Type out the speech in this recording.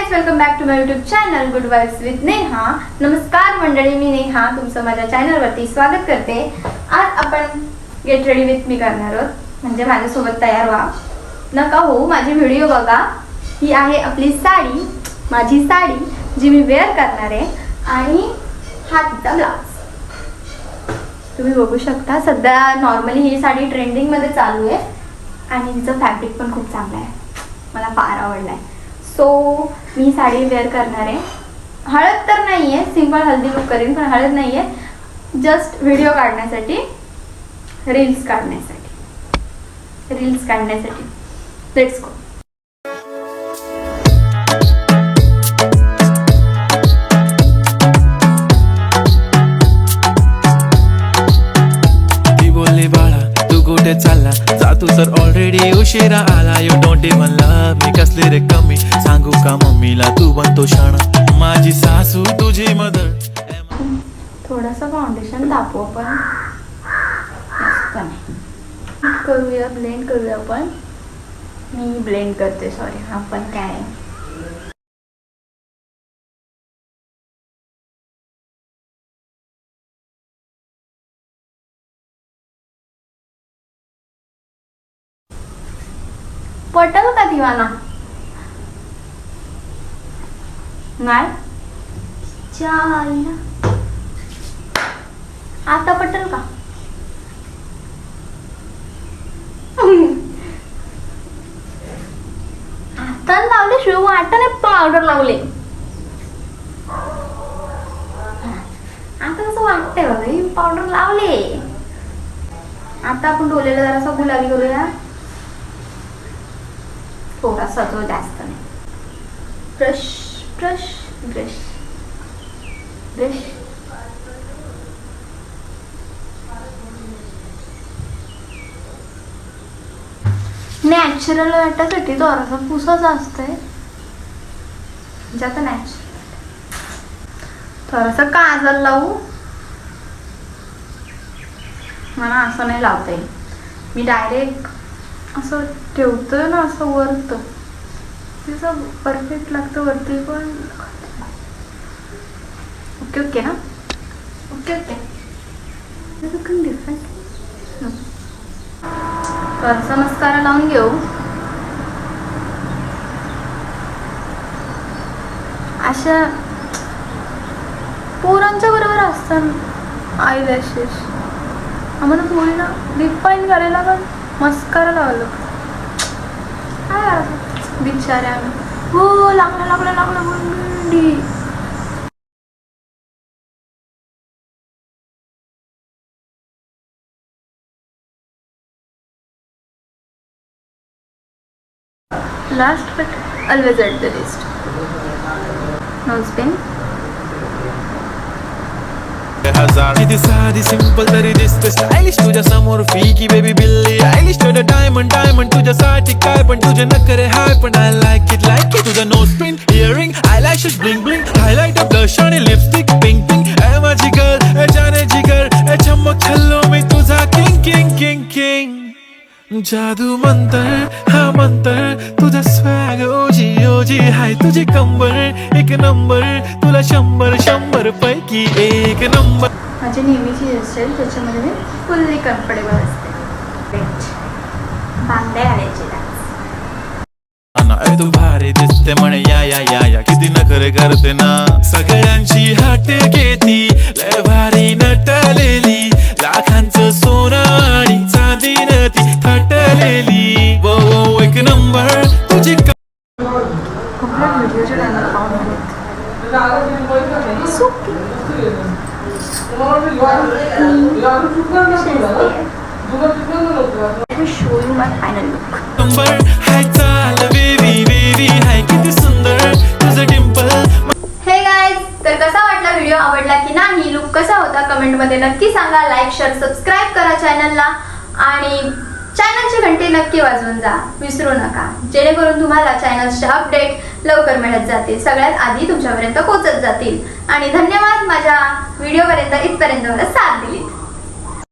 Guys, welcome back to my YouTube channel good vibes with Neha. नमस्कार मंडळी, मी नेहा तुमचं माझ्या चॅनलवरती स्वागत करते। आज आपण गेट रेडी विथ मी करणार आहोत, म्हणजे माझ्यासोबत तयार व्हा। नका हो, माझी व्हिडिओ बघा। ही आहे आपली साडी, माझी साडी जी मी वेअर करणार आहे, आणि हा तिचा ब्लाउज तुम्ही बघू शकता। सध्या नॉर्मली ही साडी ट्रेंडिंग मध्ये चालू आहे आणि तिचं फॅब्रिक पण खूप चांगलं आहे, मला फार आवडलं आहे। सो मी साडी वेअर करणार आहे। हळद तर नाही आहे, सिंपल हल्दी लुक करेन, पण हळद नाही आहे, जस्ट व्हिडिओ काढण्यासाठी, रील्स काढण्यासाठी। Let's go. कुठे चालला जा तू तर ऑलरेडी उशिरा आला। You don't even love me, कसले रे कमी सांगू का मम्मीला तू बनतो शाणा, माझी सासू तुझी मदर। थोडासा फाउंडेशन तापवू आपण, करूया ब्लेंड करूया आपण। मी ब्लेंड करते, सॉरी, आपण काय पटल का दिवाना नाही चालना, आता पटल का? आता लावले शिव आता नाही, पावडर लावले। आता कसं वाटतंय बघा, पावडर लावले। आता आपण डोलेला जरासा गुलाबी करूया, थोडासा, तो जास्त नाही। Brush brush brush brush natural वाटण्यासाठी थोडासा पुसाचा असतंय, ज्यात नॅचरल। थोडासा काजल लावू, मला असं नाही लावता येईल, मी डायरेक्ट असं ठेवतोय ना, असं वरत तिचं परफेक्ट लागतं वरती पण। ओके ओके ना, ओके ओके, डिफरंट। थोडासा मस्कारा लावून घेऊ, अशा पोरांच्या बरोबर असतात आय लॅशेस, आम्हाला थोडी ना डिफाईन करायला पण मस्कारा लावलं बिचाऱ्या। हो, लागलं गुंडी। Last but always at the list, nose pin. किती साधी सिंपल तरी दिसते स्टायलिश तुझ्या समोर, फीकी बेबी बिल्ली आयलिश तुझं डायमंड तुझ्यासाठी काय पण तुझे नखरे हाय, पण आय लाईक इट तुझं nose pin, earring, eyelashes bling bling, highlight blush आणि लिपस्टिक पिंक पिंक। ए माझी गर्ल, ए जाने जिगर, ए चमक छल्लो मी तुझा किंग किंग किंग किंग। जादू मंतर हा मंतर, तुझा स्वॅग ओजी ओजी हाय, तुझी कंबर एक नंबर, तुला 100 पैकी 1 नंबर। माझी नेहमीची हेअरस्टाईल, त्याच्यामध्ये मी फुल्ली कम्फर्टेबल असते। बांगड्या घालायचे तू भारी दिसते म्हणे या या या या, किती नखरे करते ना, सगळ्यांची हाट घेती, लय भारी नटलेली, लाखांचं सोनं आणि चांदी ती थटलेली। वो एक नंबर तुझी show you my final look. Number hi चाल बेबी बेबी हाय, किती सुंदर तुझं डिंपल। हे गाइस, तर कसा वाटला व्हिडिओ, आवडला की नाही, लुक कसा होता कमेंट मध्ये नक्की सांगा। लाईक शेअर सबस्क्राईब करा चॅनलला, आणि चॅनलची घंटी नक्की वाजवून जा विसरू नका, जेणेकरून तुम्हाला चॅनलचे अपडेट लवकर मिळत जातील, सगळ्यात आधी तुमच्यापर्यंत पोहोचत जातील। आणि धन्यवाद माझ्या व्हिडिओपर्यंत इथपर्यंत मला साथ दिली।